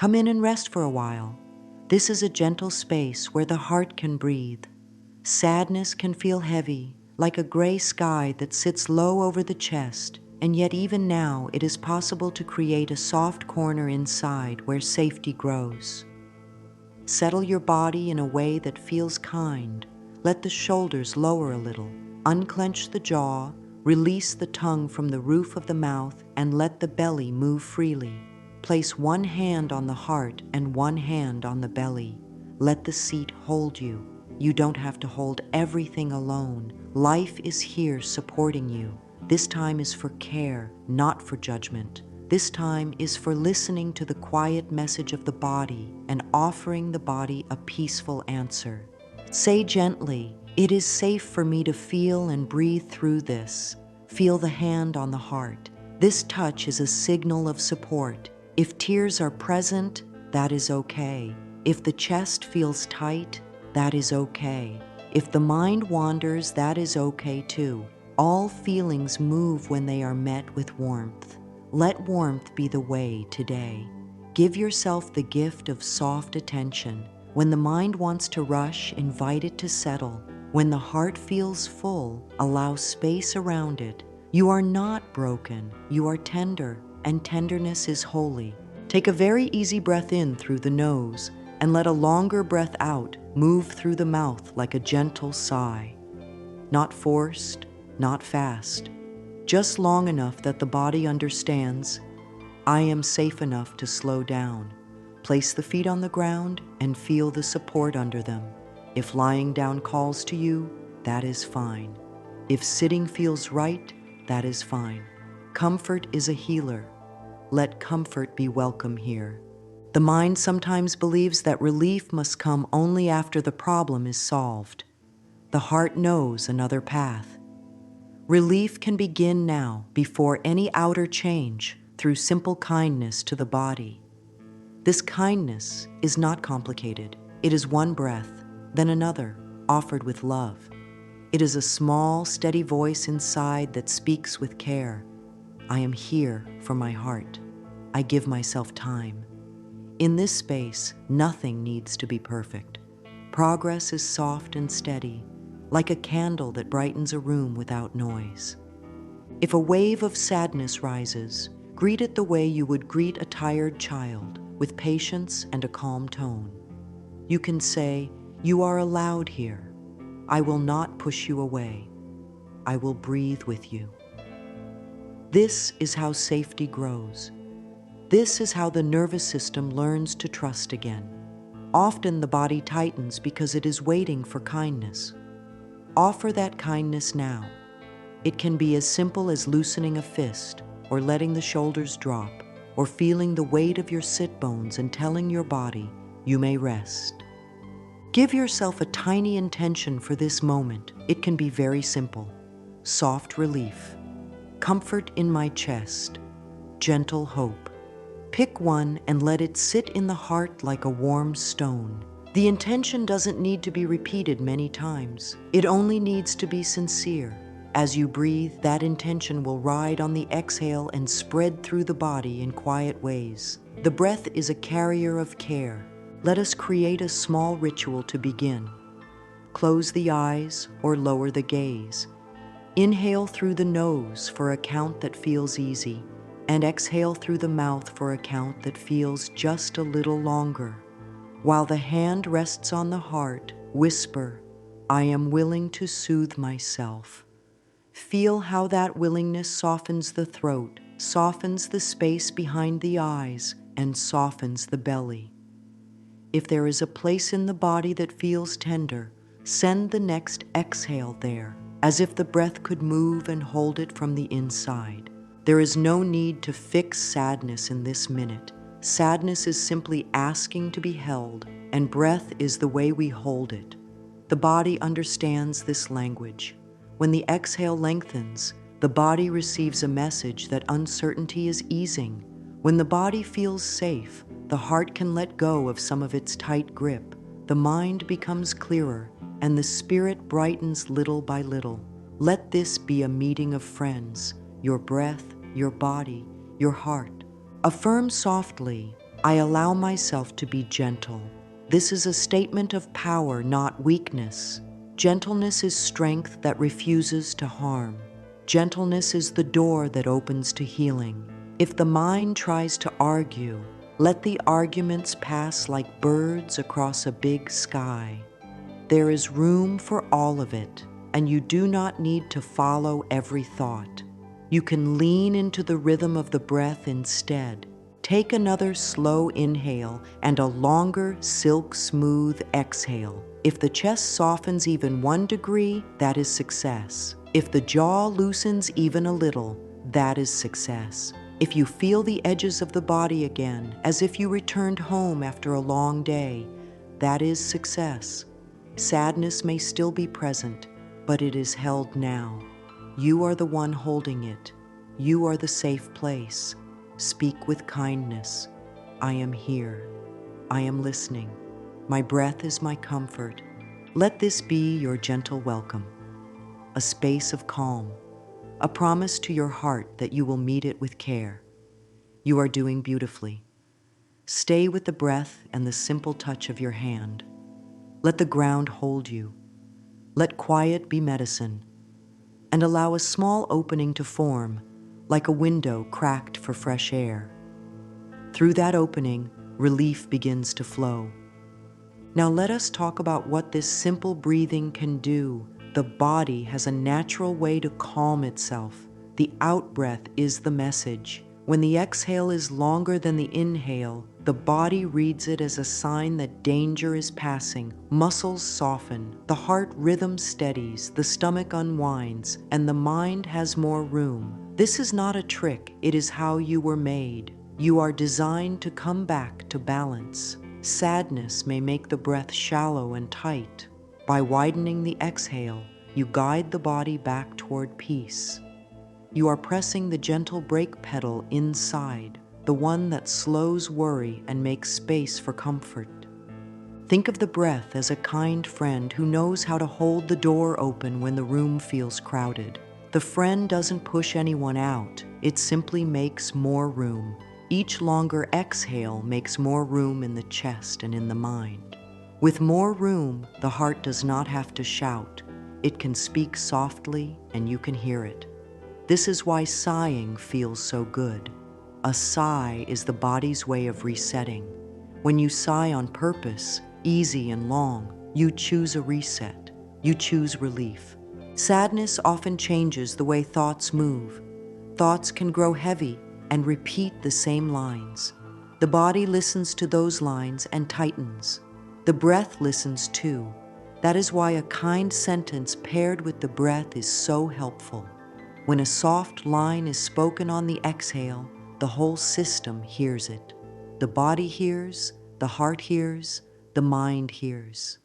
Come in and rest for a while. This is a gentle space where the heart can breathe. Sadness can feel heavy, like a gray sky that sits low over the chest, and yet even now it is possible to create a soft corner inside where safety grows. Settle your body in a way that feels kind. Let the shoulders lower a little. Unclench the jaw, release the tongue from the roof of the mouth, and let the belly move freely. Place one hand on the heart and one hand on the belly. Let the seat hold you. You don't have to hold everything alone. Life is here supporting you. This time is for care, not for judgment. This time is for listening to the quiet message of the body and offering the body a peaceful answer. Say gently, "It is safe for me to feel and breathe through this." Feel the hand on the heart. This touch is a signal of support. If tears are present, that is okay. If the chest feels tight, that is okay. If the mind wanders, that is okay too. All feelings move when they are met with warmth. Let warmth be the way today. Give yourself the gift of soft attention. When the mind wants to rush, invite it to settle. When the heart feels full, allow space around it. You are not broken, you are tender, and tenderness is holy. Take a very easy breath in through the nose, and let a longer breath out move through the mouth like a gentle sigh. Not forced, not fast, just long enough that the body understands, I am safe enough to slow down. Place the feet on the ground and feel the support under them. If lying down calls to you, that is fine. If sitting feels right, that is fine. Comfort is a healer. Let comfort be welcome here. The mind sometimes believes that relief must come only after the problem is solved. The heart knows another path. Relief can begin now, before any outer change, through simple kindness to the body. This kindness is not complicated. It is one breath, then another, offered with love. It is a small, steady voice inside that speaks with care. I am here for my heart. I give myself time. In this space, nothing needs to be perfect. Progress is soft and steady, like a candle that brightens a room without noise. If a wave of sadness rises, greet it the way you would greet a tired child, with patience and a calm tone. You can say, "You are allowed here. I will not push you away. I will breathe with you." This is how safety grows. This is how the nervous system learns to trust again. Often the body tightens because it is waiting for kindness. Offer that kindness now. It can be as simple as loosening a fist, or letting the shoulders drop, or feeling the weight of your sit bones and telling your body, you may rest. Give yourself a tiny intention for this moment. It can be very simple. Soft relief. Comfort in my chest. Gentle hope. Pick one and let it sit in the heart like a warm stone. The intention doesn't need to be repeated many times. It only needs to be sincere. As you breathe, that intention will ride on the exhale and spread through the body in quiet ways. The breath is a carrier of care. Let us create a small ritual to begin. Close the eyes or lower the gaze. Inhale through the nose for a count that feels easy, and exhale through the mouth for a count that feels just a little longer. While the hand rests on the heart, whisper, I am willing to soothe myself. Feel how that willingness softens the throat, softens the space behind the eyes, and softens the belly. If there is a place in the body that feels tender, send the next exhale there, as if the breath could move and hold it from the inside. There is no need to fix sadness in this minute. Sadness is simply asking to be held, and breath is the way we hold it. The body understands this language. When the exhale lengthens, the body receives a message that uncertainty is easing. When the body feels safe, the heart can let go of some of its tight grip. The mind becomes clearer, and the spirit brightens little by little. Let this be a meeting of friends, your breath, your body, your heart. Affirm softly, I allow myself to be gentle. This is a statement of power, not weakness. Gentleness is strength that refuses to harm. Gentleness is the door that opens to healing. If the mind tries to argue, let the arguments pass like birds across a big sky. There is room for all of it, and you do not need to follow every thought. You can lean into the rhythm of the breath instead. Take another slow inhale and a longer, silk-smooth exhale. If the chest softens even 1 degree, that is success. If the jaw loosens even a little, that is success. If you feel the edges of the body again, as if you returned home after a long day, that is success. Sadness may still be present, but it is held now. You are the one holding it. You are the safe place. Speak with kindness. I am here. I am listening. My breath is my comfort. Let this be your gentle welcome. A space of calm. A promise to your heart that you will meet it with care. You are doing beautifully. Stay with the breath and the simple touch of your hand. Let the ground hold you. Let quiet be medicine. And allow a small opening to form, like a window cracked for fresh air. Through that opening, relief begins to flow. Now let us talk about what this simple breathing can do. The body has a natural way to calm itself. The out-breath is the message. When the exhale is longer than the inhale, the body reads it as a sign that danger is passing. Muscles soften, the heart rhythm steadies, the stomach unwinds, and the mind has more room. This is not a trick, it is how you were made. You are designed to come back to balance. Sadness may make the breath shallow and tight. By widening the exhale, you guide the body back toward peace. You are pressing the gentle brake pedal inside, the one that slows worry and makes space for comfort. Think of the breath as a kind friend who knows how to hold the door open when the room feels crowded. The friend doesn't push anyone out, it simply makes more room. Each longer exhale makes more room in the chest and in the mind. With more room, the heart does not have to shout. It can speak softly and you can hear it. This is why sighing feels so good. A sigh is the body's way of resetting. When you sigh on purpose, easy and long, you choose a reset. You choose relief. Sadness often changes the way thoughts move. Thoughts can grow heavy and repeat the same lines. The body listens to those lines and tightens. The breath listens too. That is why a kind sentence paired with the breath is so helpful. When a soft line is spoken on the exhale, the whole system hears it. The body hears, the heart hears, the mind hears.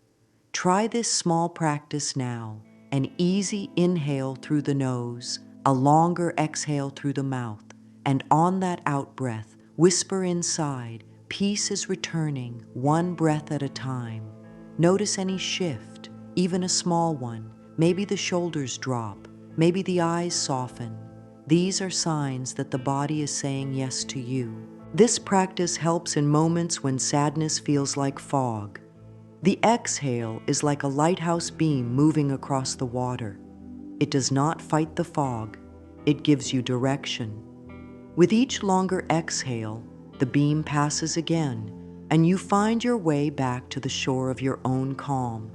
Try this small practice now. An easy inhale through the nose, a longer exhale through the mouth, and on that out-breath, whisper inside, peace is returning, one breath at a time. Notice any shift, even a small one. Maybe the shoulders drop, maybe the eyes soften. These are signs that the body is saying yes to you. This practice helps in moments when sadness feels like fog. The exhale is like a lighthouse beam moving across the water. It does not fight the fog, it gives you direction. With each longer exhale, the beam passes again, and you find your way back to the shore of your own calm.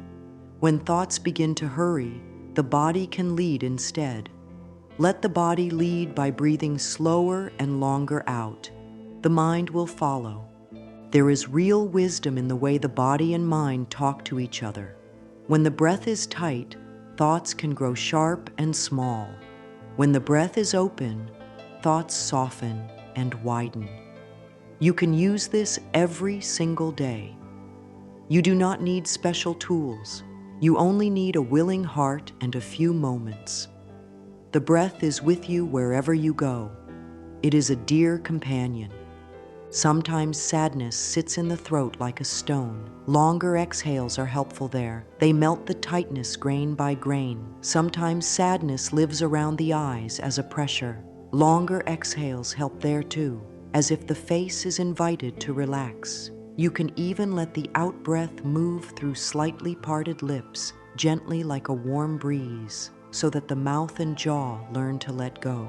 When thoughts begin to hurry, the body can lead instead. Let the body lead by breathing slower and longer out. The mind will follow. There is real wisdom in the way the body and mind talk to each other. When the breath is tight, thoughts can grow sharp and small. When the breath is open, thoughts soften and widen. You can use this every single day. You do not need special tools. You only need a willing heart and a few moments. The breath is with you wherever you go. It is a dear companion. Sometimes sadness sits in the throat like a stone. Longer exhales are helpful there. They melt the tightness grain by grain. Sometimes sadness lives around the eyes as a pressure. Longer exhales help there too. as if the face is invited to relax. You can even let the out-breath move through slightly parted lips, gently like a warm breeze, so that the mouth and jaw learn to let go.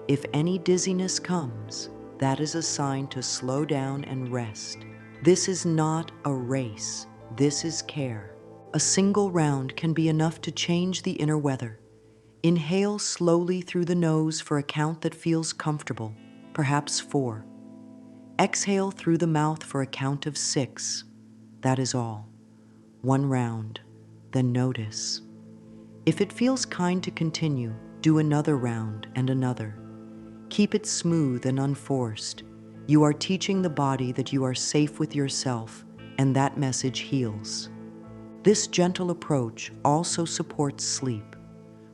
If any dizziness comes, that is a sign to slow down and rest. This is not a race. This is care. A single round can be enough to change the inner weather. Inhale slowly through the nose for a count that feels comfortable, perhaps 4. Exhale through the mouth for a count of 6. That is all. 1 round, then notice. If it feels kind to continue, do another round and another. Keep it smooth and unforced. You are teaching the body that you are safe with yourself, and that message heals. This gentle approach also supports sleep.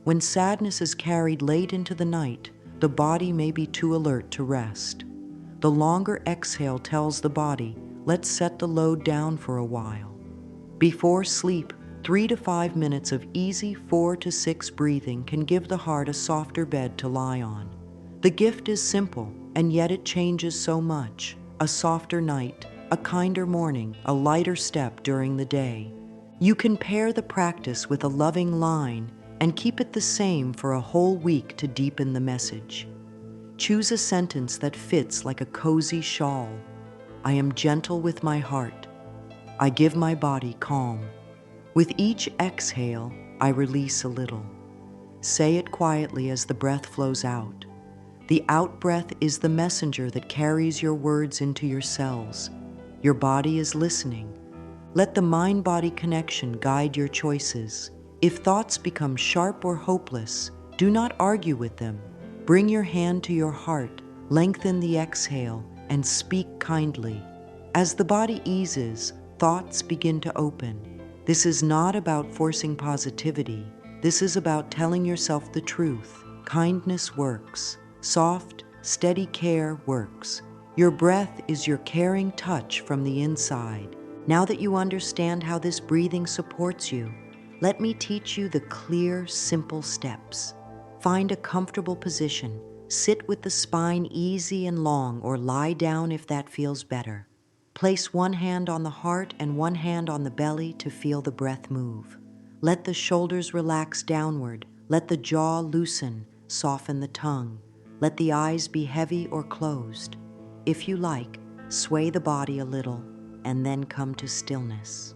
When sadness is carried late into the night, the body may be too alert to rest. The longer exhale tells the body, let's set the load down for a while. Before sleep, 3 to 5 minutes of easy 4 to 6 breathing can give the heart a softer bed to lie on. The gift is simple, and yet it changes so much. A softer night, a kinder morning, a lighter step during the day. You can pair the practice with a loving line and keep it the same for a whole week to deepen the message. Choose a sentence that fits like a cozy shawl. I am gentle with my heart. I give my body calm. With each exhale, I release a little. Say it quietly as the breath flows out. The out-breath is the messenger that carries your words into your cells. Your body is listening. Let the mind-body connection guide your choices. If thoughts become sharp or hopeless, do not argue with them. Bring your hand to your heart, lengthen the exhale, and speak kindly. As the body eases, thoughts begin to open. This is not about forcing positivity. This is about telling yourself the truth. Kindness works. Soft, steady care works. Your breath is your caring touch from the inside. Now that you understand how this breathing supports you, let me teach you the clear, simple steps. Find a comfortable position. Sit with the spine easy and long, or lie down if that feels better. Place one hand on the heart and one hand on the belly to feel the breath move. Let the shoulders relax downward. Let the jaw loosen, soften the tongue. Let the eyes be heavy or closed. If you like, sway the body a little and then come to stillness.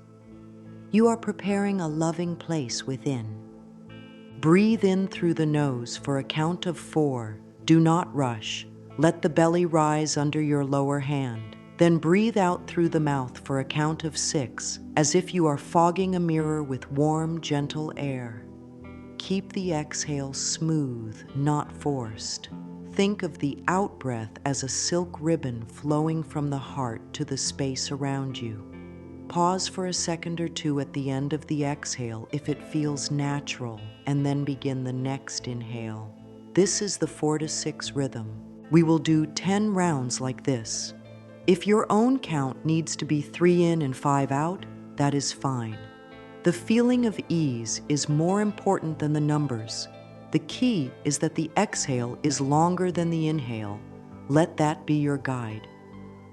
You are preparing a loving place within. Breathe in through the nose for a count of 4. Do not rush. Let the belly rise under your lower hand. Then breathe out through the mouth for a count of 6, as if you are fogging a mirror with warm, gentle air. Keep the exhale smooth, not forced. Think of the out-breath as a silk ribbon flowing from the heart to the space around you. Pause for a second or two at the end of the exhale if it feels natural, and then begin the next inhale. This is the 4 to 6 rhythm. We will do 10 rounds like this. If your own count needs to be 3 in and 5 out, that is fine. The feeling of ease is more important than the numbers. The key is that the exhale is longer than the inhale. Let that be your guide.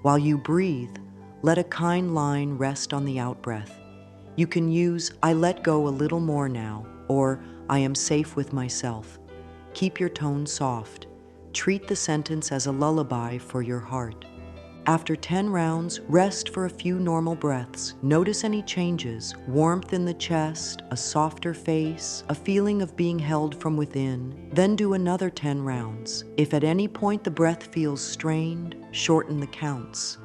While you breathe, let a kind line rest on the out-breath. You can use, I let go a little more now, or I am safe with myself. Keep your tone soft. Treat the sentence as a lullaby for your heart. After 10 rounds, rest for a few normal breaths. Notice any changes: warmth in the chest, a softer face, a feeling of being held from within. Then do another 10 rounds. If at any point the breath feels strained, shorten the counts.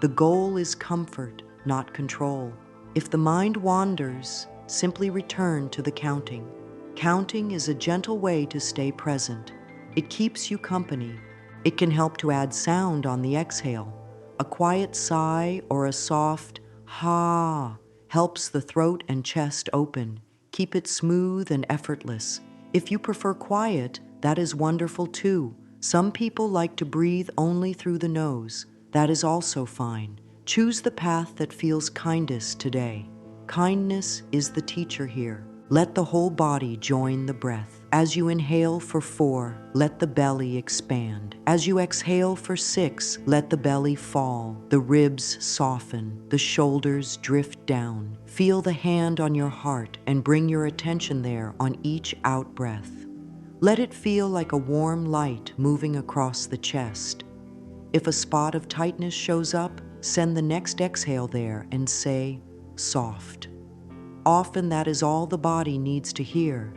The goal is comfort, not control. If the mind wanders, simply return to the counting. Counting is a gentle way to stay present. It keeps you company. It can help to add sound on the exhale. A quiet sigh or a soft ha helps the throat and chest open. Keep it smooth and effortless. If you prefer quiet, that is wonderful too. Some people like to breathe only through the nose. That is also fine. Choose the path that feels kindest today. Kindness is the teacher here. Let the whole body join the breath. As you inhale for 4, let the belly expand. As you exhale for 6, let the belly fall. The ribs soften, the shoulders drift down. Feel the hand on your heart and bring your attention there on each out-breath. Let it feel like a warm light moving across the chest. If a spot of tightness shows up, send the next exhale there and say, soft. Often that is all the body needs to hear.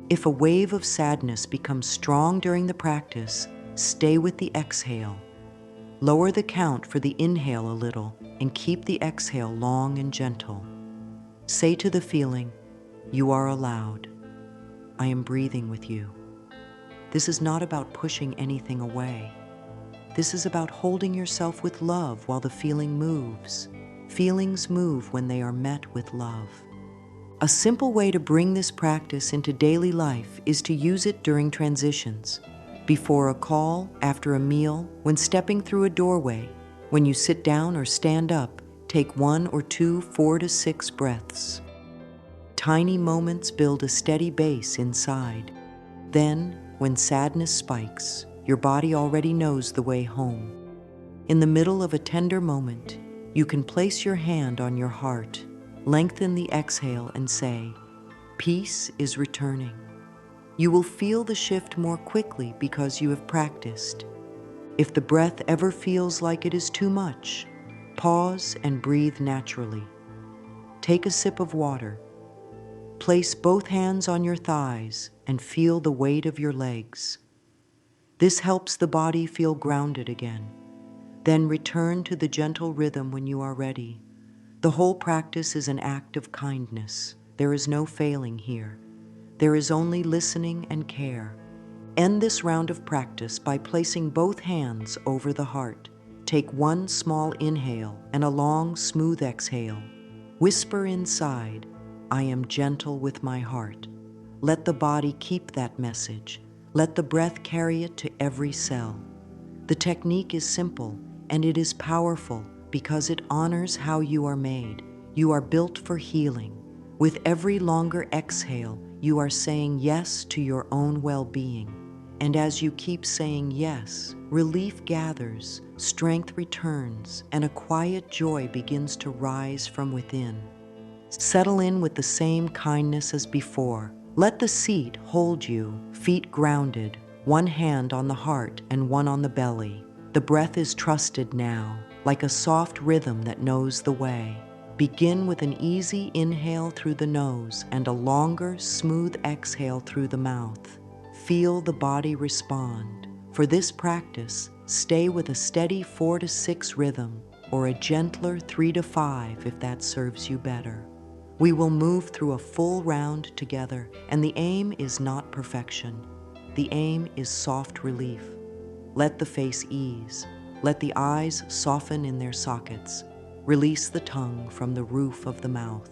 If a wave of sadness becomes strong during the practice, stay with the exhale. Lower the count for the inhale a little and keep the exhale long and gentle. Say to the feeling, you are allowed. I am breathing with you. This is not about pushing anything away. This is about holding yourself with love while the feeling moves. Feelings move when they are met with love. A simple way to bring this practice into daily life is to use it during transitions. Before a call, after a meal, when stepping through a doorway, when you sit down or stand up, take 1 or 2 4 to 6 breaths. Tiny moments build a steady base inside. Then, when sadness spikes, your body already knows the way home. In the middle of a tender moment, you can place your hand on your heart. Lengthen the exhale and say, peace is returning. You will feel the shift more quickly because you have practiced. If the breath ever feels like it is too much, pause and breathe naturally. Take a sip of water. Place both hands on your thighs and feel the weight of your legs. This helps the body feel grounded again. Then return to the gentle rhythm when you are ready. The whole practice is an act of kindness. There is no failing here. There is only listening and care. End this round of practice by placing both hands over the heart. Take 1 small inhale and a long, smooth exhale. Whisper inside, I am gentle with my heart. Let the body keep that message. Let the breath carry it to every cell. The technique is simple and it is powerful because it honors how you are made. You are built for healing. With every longer exhale, you are saying yes to your own well-being. And as you keep saying yes, relief gathers, strength returns, and a quiet joy begins to rise from within. Settle in with the same kindness as before. Let the seat hold you, feet grounded, 1 hand on the heart and 1 on the belly. The breath is trusted now, like a soft rhythm that knows the way. Begin with an easy inhale through the nose and a longer, smooth exhale through the mouth. Feel the body respond. For this practice, stay with a steady 4 to 6 rhythm, or a gentler 3 to 5 if that serves you better. We will move through a full round together, and the aim is not perfection. The aim is soft relief. Let the face ease. Let the eyes soften in their sockets. Release the tongue from the roof of the mouth.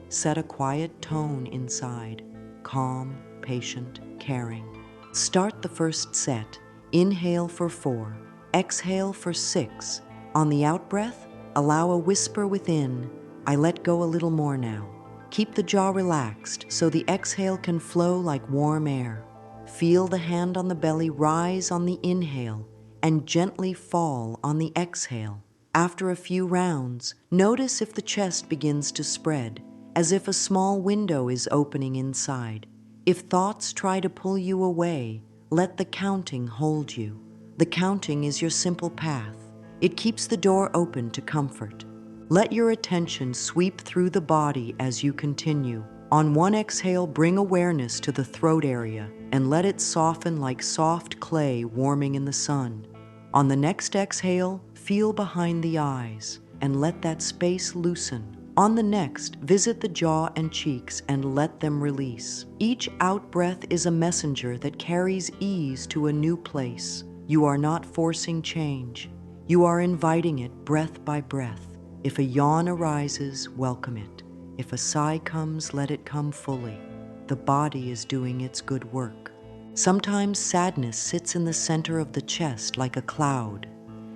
Set a quiet tone inside, calm, patient, caring. Start the first set. Inhale for 4, exhale for 6. On the out-breath, allow a whisper within, I let go a little more now. Keep the jaw relaxed so the exhale can flow like warm air. Feel the hand on the belly rise on the inhale and gently fall on the exhale. After a few rounds, notice if the chest begins to spread, as if a small window is opening inside. If thoughts try to pull you away, let the counting hold you. The counting is your simple path. It keeps the door open to comfort. Let your attention sweep through the body as you continue. On 1 exhale, bring awareness to the throat area and let it soften like soft clay warming in the sun. On the next exhale, feel behind the eyes and let that space loosen. On the next, visit the jaw and cheeks and let them release. Each out-breath is a messenger that carries ease to a new place. You are not forcing change. You are inviting it breath by breath. If a yawn arises, welcome it. If a sigh comes, let it come fully. The body is doing its good work. Sometimes sadness sits in the center of the chest like a cloud.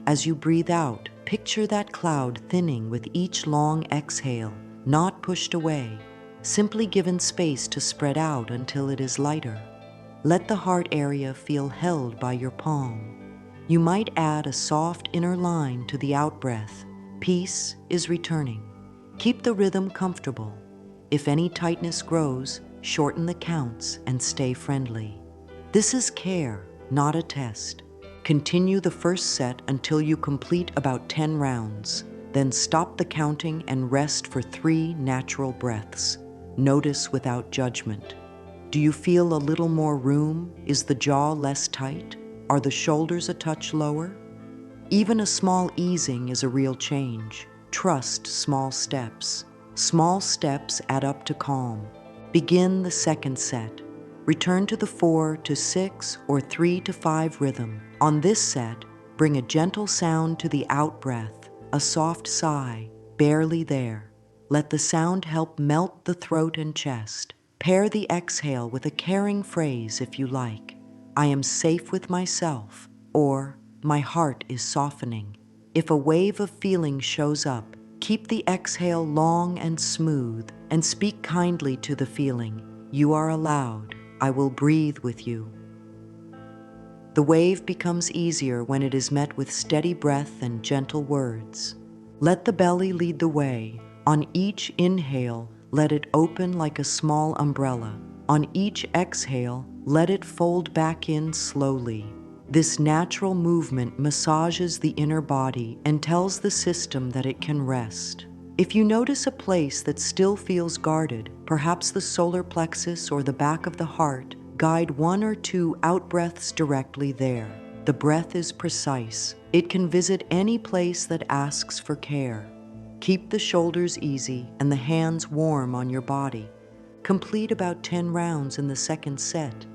As you breathe out, picture that cloud thinning with each long exhale, not pushed away. simply given space to spread out until it is lighter. Let the heart area feel held by your palm. You might add a soft inner line to the out-breath. Peace is returning. Keep the rhythm comfortable. If any tightness grows, shorten the counts and stay friendly. This is care, not a test. Continue the first set until you complete about 10 rounds. Then stop the counting and rest for 3 natural breaths. Notice without judgment. Do you feel a little more room? Is the jaw less tight? Are the shoulders a touch lower? Even a small easing is a real change. Trust small steps. Small steps add up to calm. Begin the second set. Return to the 4 to 6 or 3 to 5 rhythm. On this set, bring a gentle sound to the out-breath, a soft sigh, barely there. Let the sound help melt the throat and chest. Pair the exhale with a caring phrase if you like. I am safe with myself, or my heart is softening. If a wave of feeling shows up, keep the exhale long and smooth and speak kindly to the feeling. You are allowed. I will breathe with you. The wave becomes easier when it is met with steady breath and gentle words. Let the belly lead the way. On each inhale, let it open like a small umbrella. On each exhale, let it fold back in slowly. This natural movement massages the inner body and tells the system that it can rest. If you notice a place that still feels guarded, perhaps the solar plexus or the back of the heart, guide 1 or 2 out-breaths directly there. The breath is precise. It can visit any place that asks for care. Keep the shoulders easy and the hands warm on your body. Complete about 10 rounds in the second set.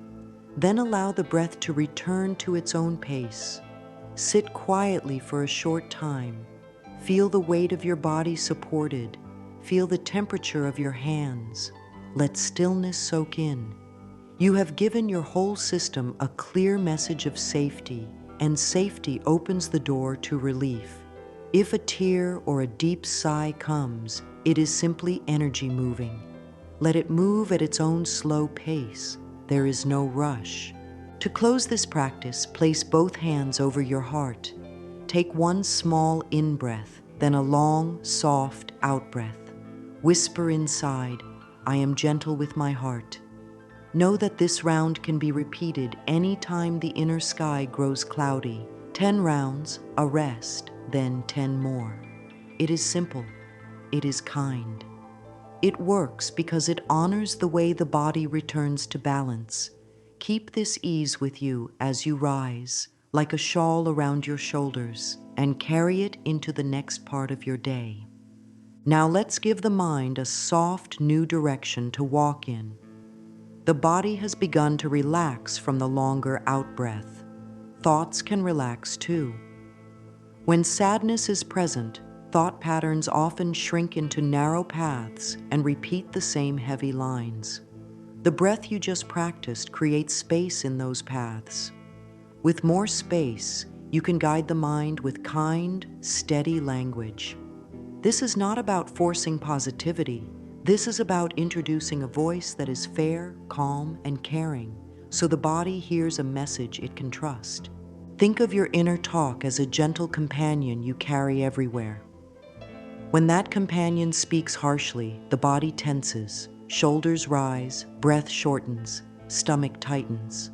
Then allow the breath to return to its own pace. Sit quietly for a short time. Feel the weight of your body supported. Feel the temperature of your hands. Let stillness soak in. You have given your whole system a clear message of safety, and safety opens the door to relief. If a tear or a deep sigh comes, it is simply energy moving. Let it move at its own slow pace. There is no rush. To close this practice, place both hands over your heart. Take 1 small in-breath, then a long, soft out-breath. Whisper inside, I am gentle with my heart. Know that this round can be repeated any time the inner sky grows cloudy. 10 rounds, a rest, then 10 more. It is simple. It is kind. It works because it honors the way the body returns to balance. Keep this ease with you as you rise, like a shawl around your shoulders, and carry it into the next part of your day. Now let's give the mind a soft new direction to walk in. The body has begun to relax from the longer out-breath. Thoughts can relax too. When sadness is present, thought patterns often shrink into narrow paths and repeat the same heavy lines. The breath you just practiced creates space in those paths. With more space, you can guide the mind with kind, steady language. This is not about forcing positivity. This is about introducing a voice that is fair, calm, and caring, so the body hears a message it can trust. Think of your inner talk as a gentle companion you carry everywhere. When that companion speaks harshly, the body tenses, shoulders rise, breath shortens, stomach tightens.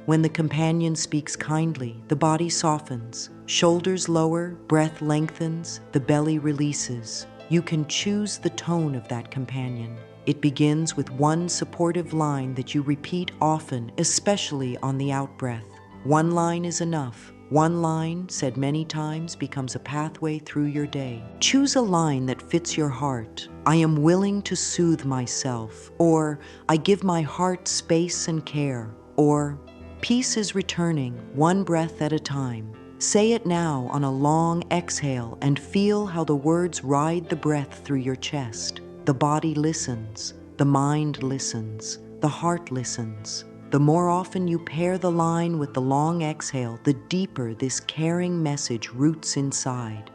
When the companion speaks kindly, the body softens, shoulders lower, breath lengthens, the belly releases. You can choose the tone of that companion. It begins with 1 supportive line that you repeat often, especially on the out-breath. 1 line is enough. 1 line, said many times, becomes a pathway through your day. Choose a line that fits your heart. I am willing to soothe myself, or I give my heart space and care, or peace is returning, 1 breath at a time. Say it now on a long exhale and feel how the words ride the breath through your chest. The body listens, the mind listens, the heart listens. The more often you pair the line with the long exhale, the deeper this caring message roots inside.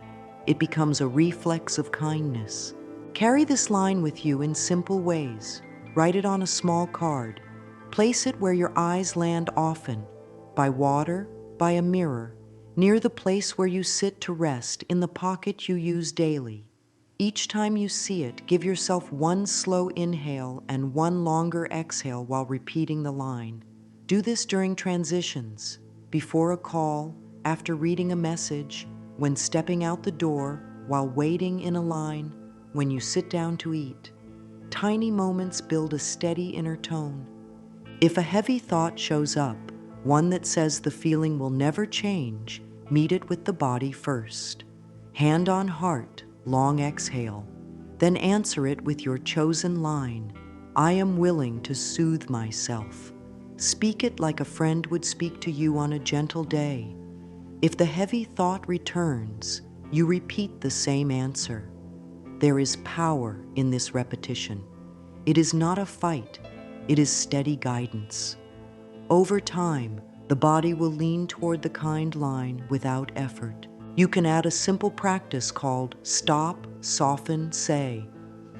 It becomes a reflex of kindness. Carry this line with you in simple ways. Write it on a small card. Place it where your eyes land often, by water, by a mirror, near the place where you sit to rest, in the pocket you use daily. Each time you see it, give yourself one slow inhale and one longer exhale while repeating the line. Do this during transitions, before a call, after reading a message, when stepping out the door, while waiting in a line, when you sit down to eat. Tiny moments build a steady inner tone. If a heavy thought shows up, one that says the feeling will never change, meet it with the body first. Hand on heart, long exhale. Then answer it with your chosen line. I am willing to soothe myself. Speak it like a friend would speak to you on a gentle day. If the heavy thought returns, you repeat the same answer. There is power in this repetition. It is not a fight, it is steady guidance. Over time, the body will lean toward the kind line without effort. You can add a simple practice called stop, soften, say.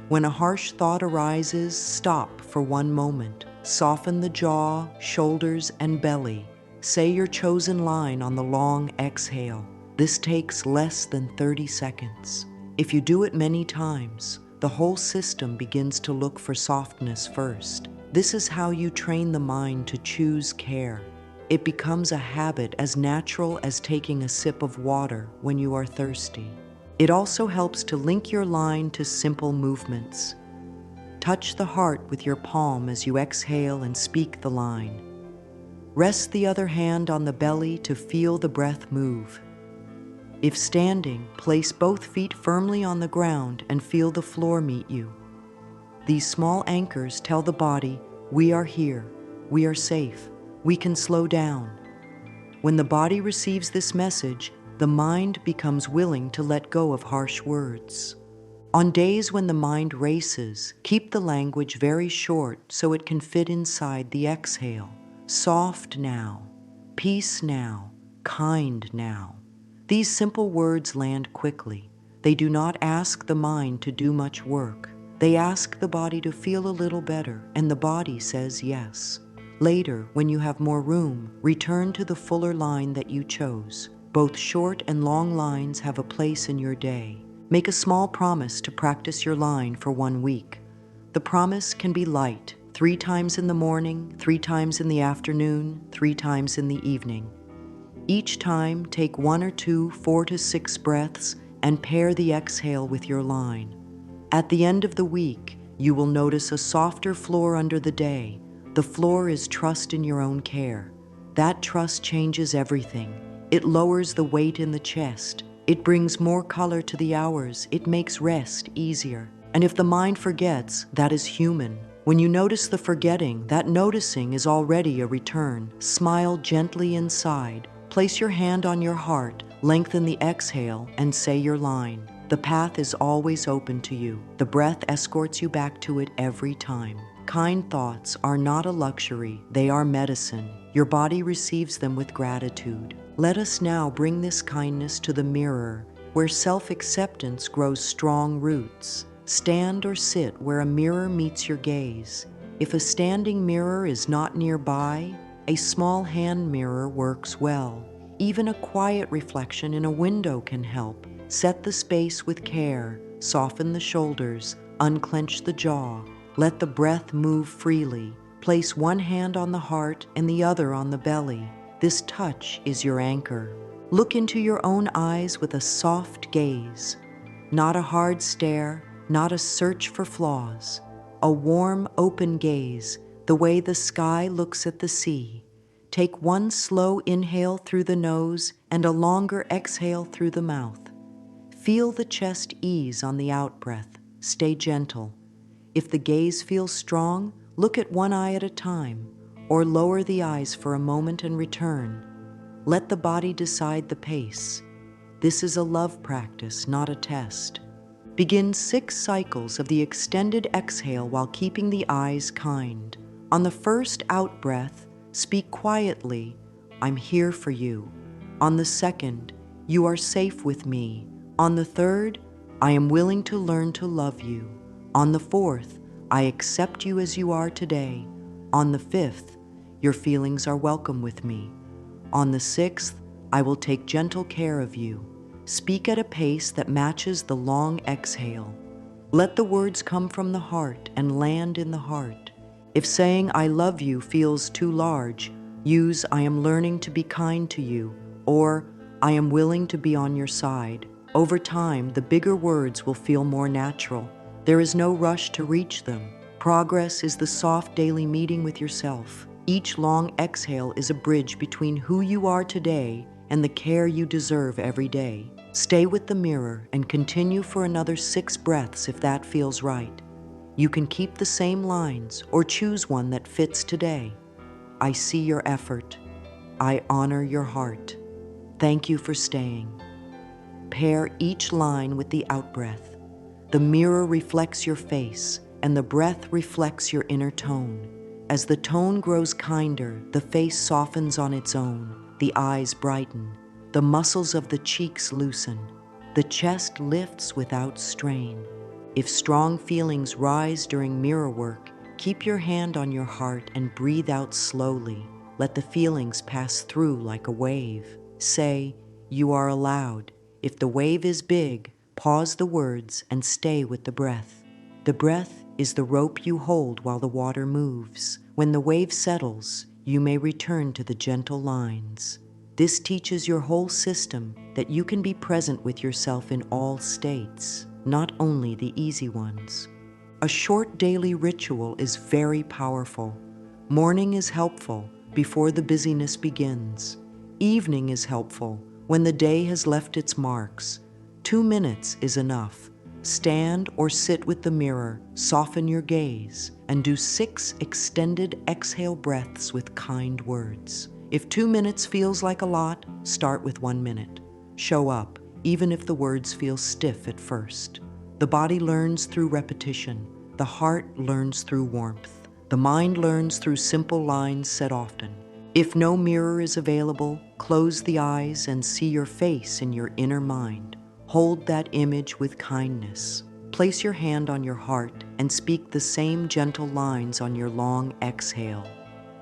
When a harsh thought arises, stop for one moment. Soften the jaw, shoulders, and belly. Say your chosen line on the long exhale. This takes less than 30 seconds. If you do it many times, the whole system begins to look for softness first. This is how you train the mind to choose care. It becomes a habit as natural as taking a sip of water when you are thirsty. It also helps to link your line to simple movements. Touch the heart with your palm as you exhale and speak the line. Rest the other hand on the belly to feel the breath move. If standing, place both feet firmly on the ground and feel the floor meet you. These small anchors tell the body, we are here, we are safe, we can slow down. When the body receives this message, the mind becomes willing to let go of harsh words. On days when the mind races, keep the language very short so it can fit inside the exhale. Soft now, peace now, kind now. These simple words land quickly. They do not ask the mind to do much work. They ask the body to feel a little better, and the body says yes. Later, when you have more room, return to the fuller line that you chose. Both short and long lines have a place in your day. Make a small promise to practice your line for 1 week. The promise can be light, 3 times in the morning, 3 times in the afternoon, 3 times in the evening. Each time, take 1 or 2, 4 to 6 breaths and pair the exhale with your line. At the end of the week, you will notice a softer floor under the day. The floor is trust in your own care. That trust changes everything. It lowers the weight in the chest. It brings more color to the hours. It makes rest easier. And if the mind forgets, that is human. When you notice the forgetting, that noticing is already a return. Smile gently inside. Place your hand on your heart, lengthen the exhale, and say your line. The path is always open to you. The breath escorts you back to it every time. Kind thoughts are not a luxury, they are medicine. Your body receives them with gratitude. Let us now bring this kindness to the mirror, where self-acceptance grows strong roots. Stand or sit where a mirror meets your gaze. If a standing mirror is not nearby, a small hand mirror works well. Even a quiet reflection in a window can help. Set the space with care. Soften the shoulders. Unclench the jaw. Let the breath move freely. Place one hand on the heart and the other on the belly. This touch is your anchor. Look into your own eyes with a soft gaze. Not a hard stare, not a search for flaws. A warm, open gaze, the way the sky looks at the sea. Take one slow inhale through the nose and a longer exhale through the mouth. Feel the chest ease on the out-breath. Stay gentle. If the gaze feels strong, look at one eye at a time, or lower the eyes for a moment and return. Let the body decide the pace. This is a love practice, not a test. Begin 6 cycles of the extended exhale while keeping the eyes kind. On the first out-breath, speak quietly, I'm here for you. On the second, you are safe with me. On the third, I am willing to learn to love you. On the 4th, I accept you as you are today. On the 5th, your feelings are welcome with me. On the 6th, I will take gentle care of you. Speak at a pace that matches the long exhale. Let the words come from the heart and land in the heart. If saying I love you feels too large, use I am learning to be kind to you or I am willing to be on your side. Over time, the bigger words will feel more natural. There is no rush to reach them. Progress is the soft daily meeting with yourself. Each long exhale is a bridge between who you are today and the care you deserve every day. Stay with the mirror and continue for another 6 breaths if that feels right. You can keep the same lines or choose one that fits today. I see your effort. I honor your heart. Thank you for staying. Pair each line with the out-breath. The mirror reflects your face, and the breath reflects your inner tone. As the tone grows kinder, the face softens on its own, the eyes brighten, the muscles of the cheeks loosen, the chest lifts without strain. If strong feelings rise during mirror work, keep your hand on your heart and breathe out slowly. Let the feelings pass through like a wave. Say, you are allowed. If the wave is big, pause the words and stay with the breath. The breath is the rope you hold while the water moves. When the wave settles, you may return to the gentle lines. This teaches your whole system that you can be present with yourself in all states, not only the easy ones. A short daily ritual is very powerful. Morning is helpful before the busyness begins. Evening is helpful when the day has left its marks. 2 minutes is enough. Stand or sit with the mirror, soften your gaze, and do 6 extended exhale breaths with kind words. If 2 minutes feels like a lot, start with 1 minute. Show up, even if the words feel stiff at first. The body learns through repetition. The heart learns through warmth. The mind learns through simple lines said often. If no mirror is available, close the eyes and see your face in your inner mind. Hold that image with kindness. Place your hand on your heart and speak the same gentle lines on your long exhale.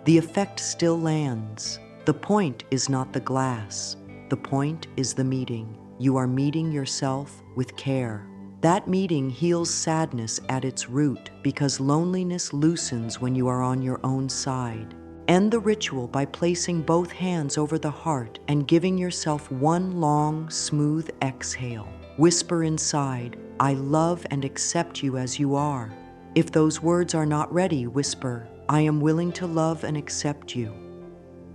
The effect still lands. The point is not the glass. The point is the meeting. You are meeting yourself with care. That meeting heals sadness at its root because loneliness loosens when you are on your own side. End the ritual by placing both hands over the heart and giving yourself one long, smooth exhale. Whisper inside, I love and accept you as you are. If those words are not ready, whisper, I am willing to love and accept you.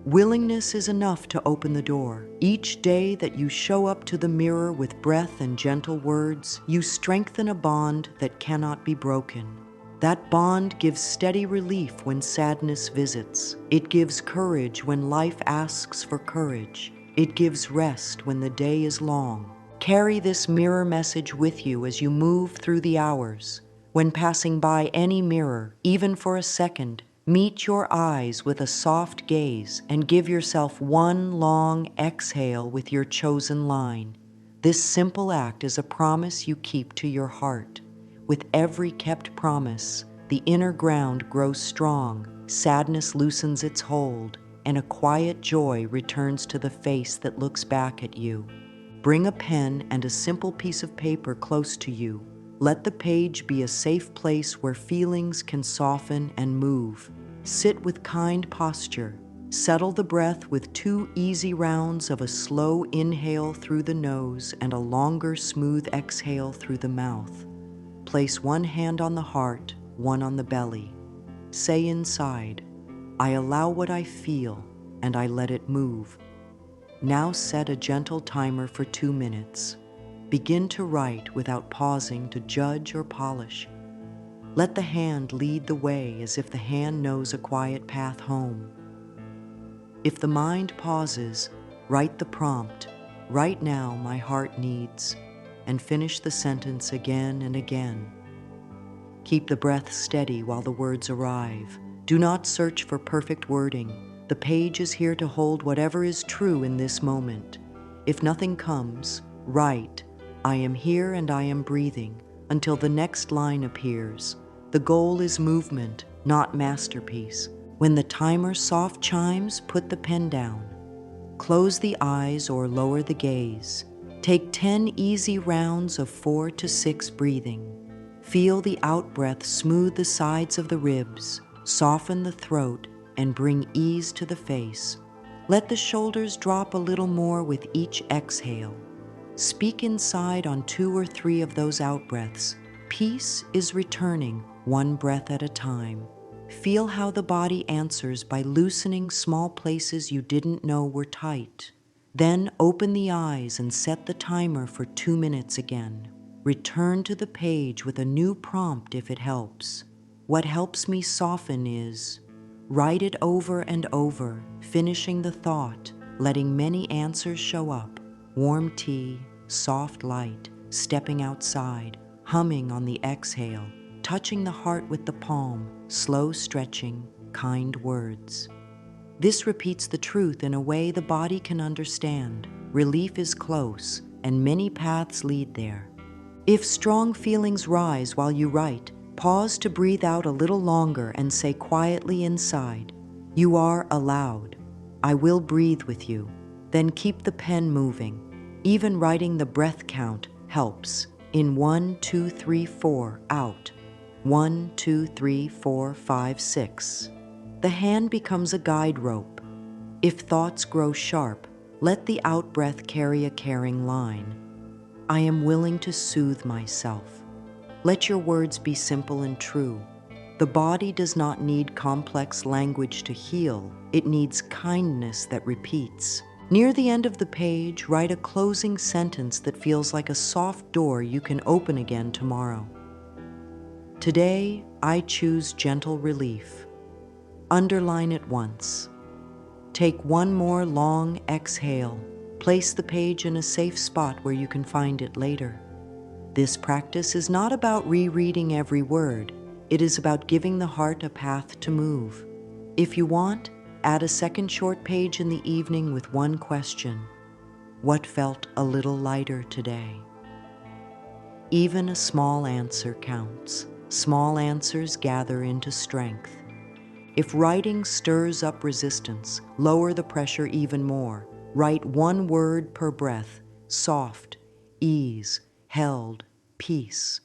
Willingness is enough to open the door. Each day that you show up to the mirror with breath and gentle words, you strengthen a bond that cannot be broken. That bond gives steady relief when sadness visits. It gives courage when life asks for courage. It gives rest when the day is long. Carry this mirror message with you as you move through the hours. When passing by any mirror, even for a second, meet your eyes with a soft gaze and give yourself one long exhale with your chosen line. This simple act is a promise you keep to your heart. With every kept promise, the inner ground grows strong, sadness loosens its hold, and a quiet joy returns to the face that looks back at you. Bring a pen and a simple piece of paper close to you. Let the page be a safe place where feelings can soften and move. Sit with kind posture. Settle the breath with 2 easy rounds of a slow inhale through the nose and a longer, smooth exhale through the mouth. Place one hand on the heart, one on the belly. Say inside, I allow what I feel and I let it move. Now set a gentle timer for 2 minutes. Begin to write without pausing to judge or polish. Let the hand lead the way as if the hand knows a quiet path home. If the mind pauses, write the prompt, right now my heart needs, and finish the sentence again and again. Keep the breath steady while the words arrive. Do not search for perfect wording. The page is here to hold whatever is true in this moment. If nothing comes, write, I am here and I am breathing until the next line appears. The goal is movement, not masterpiece. When the timer soft chimes, put the pen down. Close the eyes or lower the gaze. Take 10 easy rounds of 4 to 6 breathing. Feel the out-breath smooth the sides of the ribs, soften the throat, and bring ease to the face. Let the shoulders drop a little more with each exhale. Speak inside on 2 or 3 of those out-breaths. Peace is returning, one breath at a time. Feel how the body answers by loosening small places you didn't know were tight. Then open the eyes and set the timer for 2 minutes again. Return to the page with a new prompt if it helps. What helps me soften is, write it over and over, finishing the thought, letting many answers show up. Warm tea, soft light, stepping outside, humming on the exhale, touching the heart with the palm, slow stretching, kind words. This repeats the truth in a way the body can understand. Relief is close, and many paths lead there. If strong feelings rise while you write, pause to breathe out a little longer and say quietly inside, "You are allowed. I will breathe with you." Then keep the pen moving. Even writing the breath count helps. In 1, 2, 3, 4, out. 1, 2, 3, 4, 5, 6. The hand becomes a guide rope. If thoughts grow sharp, let the out-breath carry a caring line. I am willing to soothe myself. Let your words be simple and true. The body does not need complex language to heal. It needs kindness that repeats. Near the end of the page, write a closing sentence that feels like a soft door you can open again tomorrow. Today, I choose gentle relief. Underline it once. Take one more long exhale. Place the page in a safe spot where you can find it later. This practice is not about rereading every word. It is about giving the heart a path to move. If you want, add a second short page in the evening with one question. What felt a little lighter today? Even a small answer counts. Small answers gather into strength. If writing stirs up resistance, lower the pressure even more. Write one word per breath: soft, ease, held, peace.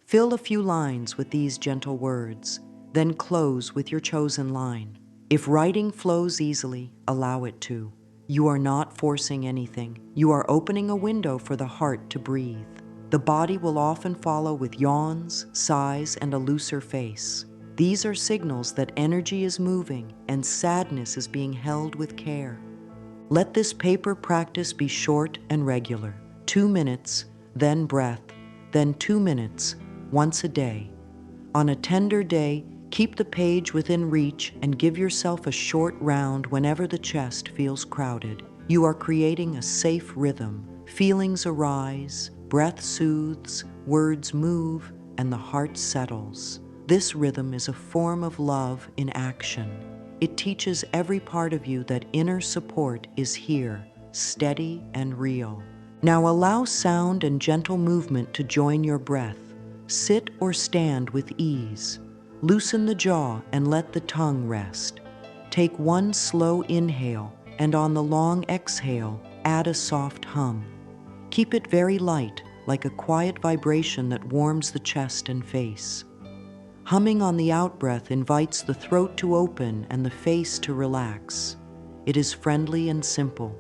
Fill a few lines with these gentle words, then close with your chosen line. If writing flows easily, allow it to. You are not forcing anything. You are opening a window for the heart to breathe. The body will often follow with yawns, sighs, and a looser face. These are signals that energy is moving and sadness is being held with care. Let this paper practice be short and regular. 2 minutes, then breath, then 2 minutes, once a day. On a tender day, keep the page within reach and give yourself a short round whenever the chest feels crowded. You are creating a safe rhythm. Feelings arise, breath soothes, words move, and the heart settles. This rhythm is a form of love in action. It teaches every part of you that inner support is here, steady and real. Now allow sound and gentle movement to join your breath. Sit or stand with ease. Loosen the jaw and let the tongue rest. Take one slow inhale, and on the long exhale, add a soft hum. Keep it very light, like a quiet vibration that warms the chest and face. Humming on the out-breath invites the throat to open and the face to relax. It is friendly and simple.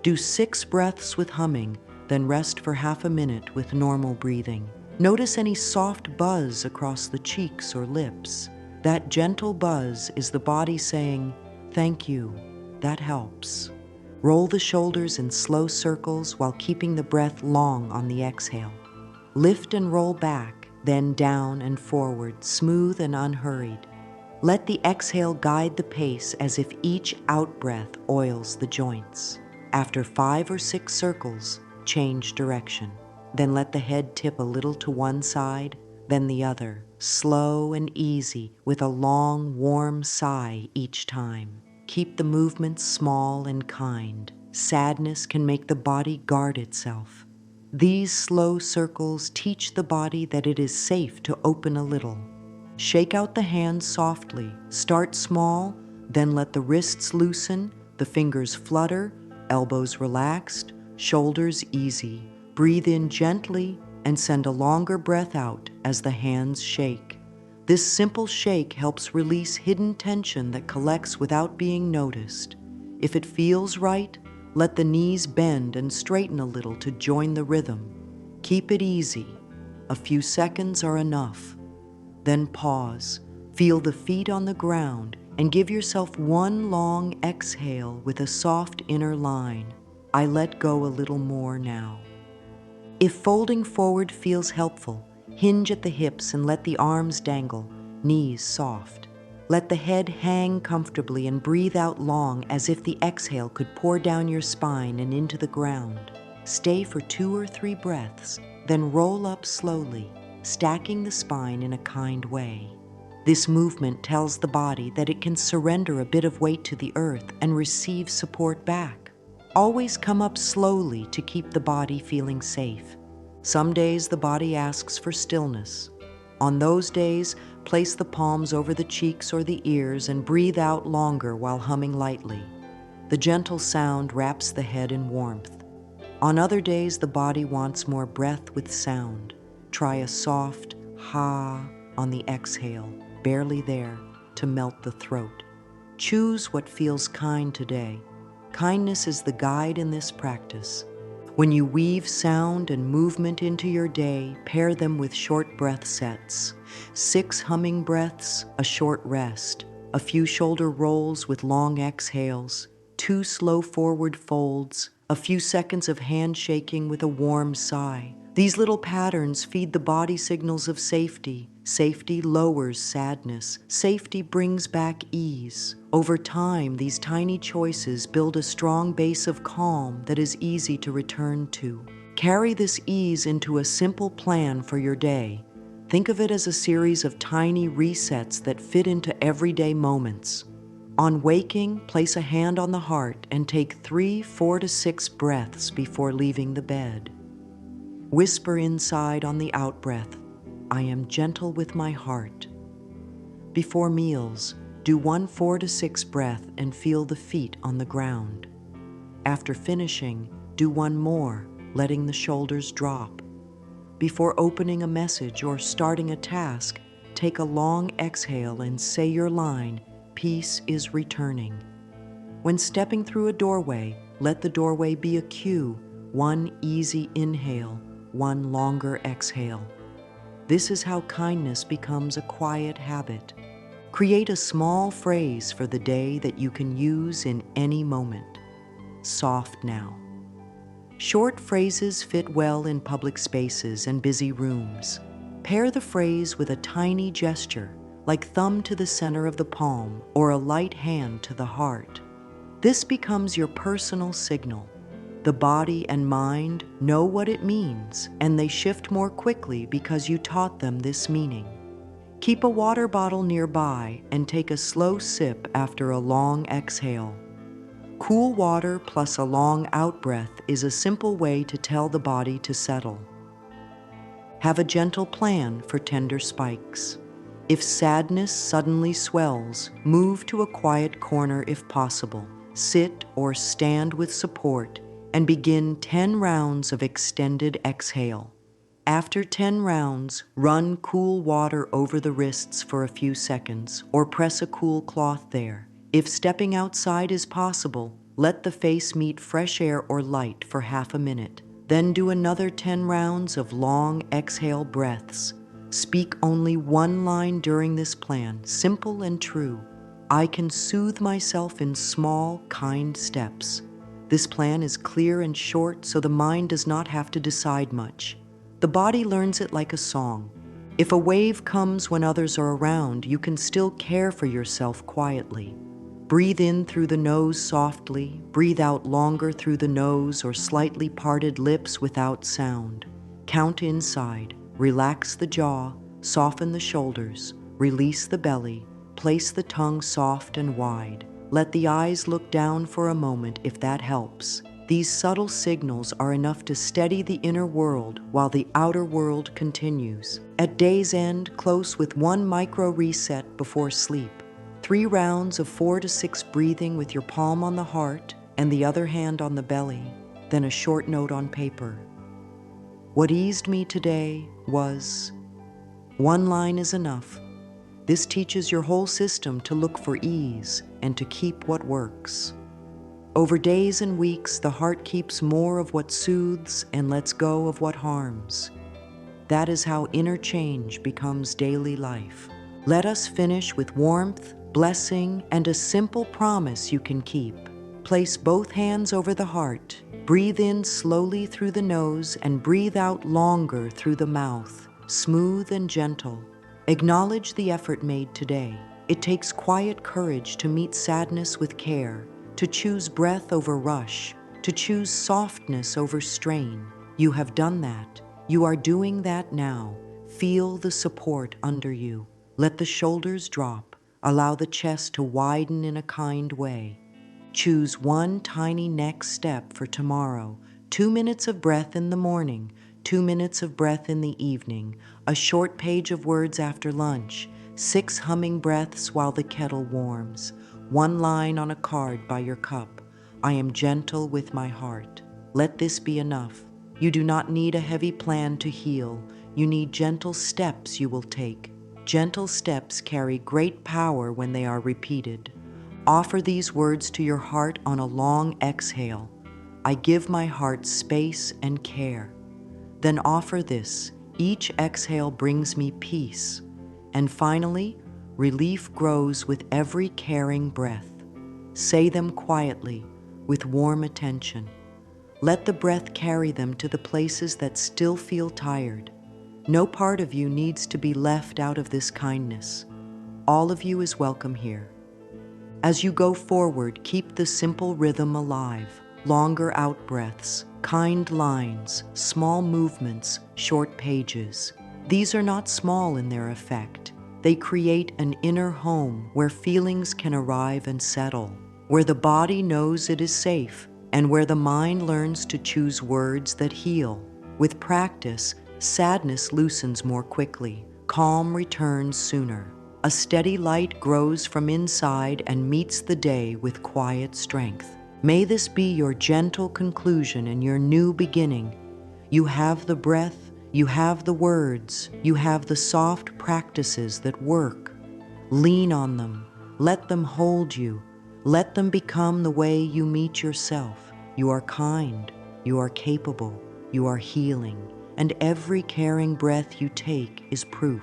Do 6 breaths with humming, then rest for half a minute with normal breathing. Notice any soft buzz across the cheeks or lips. That gentle buzz is the body saying, "Thank you, that helps." Roll the shoulders in slow circles while keeping the breath long on the exhale. Lift and roll back, then down and forward, smooth and unhurried. Let the exhale guide the pace as if each out-breath oils the joints. After 5 or 6 circles, change direction. Then let the head tip a little to one side, then the other, slow and easy, with a long, warm sigh each time. Keep the movements small and kind. Sadness can make the body guard itself. These slow circles teach the body that it is safe to open a little. Shake out the hands softly. Start small, then let the wrists loosen, the fingers flutter, elbows relaxed, shoulders easy. Breathe in gently and send a longer breath out as the hands shake. This simple shake helps release hidden tension that collects without being noticed. If it feels right, let the knees bend and straighten a little to join the rhythm. Keep it easy. A few seconds are enough. Then pause, feel the feet on the ground, and give yourself one long exhale with a soft inner line. I let go a little more now. If folding forward feels helpful, hinge at the hips and let the arms dangle, knees soft. Let the head hang comfortably and breathe out long as if the exhale could pour down your spine and into the ground. Stay for 2 or 3 breaths, then roll up slowly, stacking the spine in a kind way. This movement tells the body that it can surrender a bit of weight to the earth and receive support back. Always come up slowly to keep the body feeling safe. Some days the body asks for stillness. On those days, place the palms over the cheeks or the ears and breathe out longer while humming lightly. The gentle sound wraps the head in warmth. On other days, the body wants more breath with sound. Try a soft ha on the exhale, barely there, to melt the throat. Choose what feels kind today. Kindness is the guide in this practice. When you weave sound and movement into your day, pair them with short breath sets. 6 humming breaths, a short rest, a few shoulder rolls with long exhales, 2 slow forward folds, a few seconds of handshaking with a warm sigh. These little patterns feed the body signals of safety. Safety lowers sadness. Safety brings back ease. Over time, these tiny choices build a strong base of calm that is easy to return to. Carry this ease into a simple plan for your day. Think of it as a series of tiny resets that fit into everyday moments. On waking, place a hand on the heart and take 3, 4 to 6 breaths before leaving the bed. Whisper inside on the out-breath, I am gentle with my heart. Before meals, do 1 4 to 6 breath and feel the feet on the ground. After finishing, do 1 more, letting the shoulders drop. Before opening a message or starting a task, take a long exhale and say your line, peace is returning. When stepping through a doorway, let the doorway be a cue, 1 easy inhale, 1 longer exhale. This is how kindness becomes a quiet habit. Create a small phrase for the day that you can use in any moment. Soft now. Short phrases fit well in public spaces and busy rooms. Pair the phrase with a tiny gesture, like thumb to the center of the palm or a light hand to the heart. This becomes your personal signal. The body and mind know what it means, and they shift more quickly because you taught them this meaning. Keep a water bottle nearby and take a slow sip after a long exhale. Cool water plus a long out-breath is a simple way to tell the body to settle. Have a gentle plan for tender spikes. If sadness suddenly swells, move to a quiet corner if possible. Sit or stand with support and begin 10 rounds of extended exhale. After 10 rounds, run cool water over the wrists for a few seconds or press a cool cloth there. If stepping outside is possible, let the face meet fresh air or light for half a minute. Then do another 10 rounds of long exhale breaths. Speak only 1 line during this plan, simple and true. I can soothe myself in small, kind steps. This plan is clear and short, so the mind does not have to decide much. The body learns it like a song. If a wave comes when others are around, you can still care for yourself quietly. Breathe in through the nose softly, breathe out longer through the nose or slightly parted lips without sound. Count inside, relax the jaw, soften the shoulders, release the belly, place the tongue soft and wide. Let the eyes look down for a moment if that helps. These subtle signals are enough to steady the inner world while the outer world continues. At day's end, close with one micro reset before sleep. 3 rounds of 4 to 6 breathing with your palm on the heart and the other hand on the belly, then a short note on paper. What eased me today was... One line is enough. This teaches your whole system to look for ease and to keep what works. Over days and weeks, the heart keeps more of what soothes and lets go of what harms. That is how inner change becomes daily life. Let us finish with warmth, blessing, and a simple promise you can keep. Place both hands over the heart. Breathe in slowly through the nose and breathe out longer through the mouth, smooth and gentle. Acknowledge the effort made today. It takes quiet courage to meet sadness with care, to choose breath over rush, to choose softness over strain. You have done that. You are doing that now. Feel the support under you. Let the shoulders drop. Allow the chest to widen in a kind way. Choose one tiny next step for tomorrow. 2 minutes of breath in the morning, 2 minutes of breath in the evening, a short page of words after lunch, 6 humming breaths while the kettle warms, 1 line on a card by your cup. I am gentle with my heart. Let this be enough. You do not need a heavy plan to heal. You need gentle steps you will take. Gentle steps carry great power when they are repeated. Offer these words to your heart on a long exhale. I give my heart space and care. Then offer this. Each exhale brings me peace. And finally, relief grows with every caring breath. Say them quietly, with warm attention. Let the breath carry them to the places that still feel tired. No part of you needs to be left out of this kindness. All of you is welcome here. As you go forward, keep the simple rhythm alive. Longer out-breaths, kind lines, small movements, short pages. These are not small in their effect. They create an inner home where feelings can arrive and settle, where the body knows it is safe, and where the mind learns to choose words that heal. With practice, sadness loosens more quickly. Calm returns sooner. A steady light grows from inside and meets the day with quiet strength. May this be your gentle conclusion and your new beginning. You have the breath, you have the words, you have the soft practices that work. Lean on them. Let them hold you. Let them become the way you meet yourself. You are kind, you are capable, you are healing, and every caring breath you take is proof.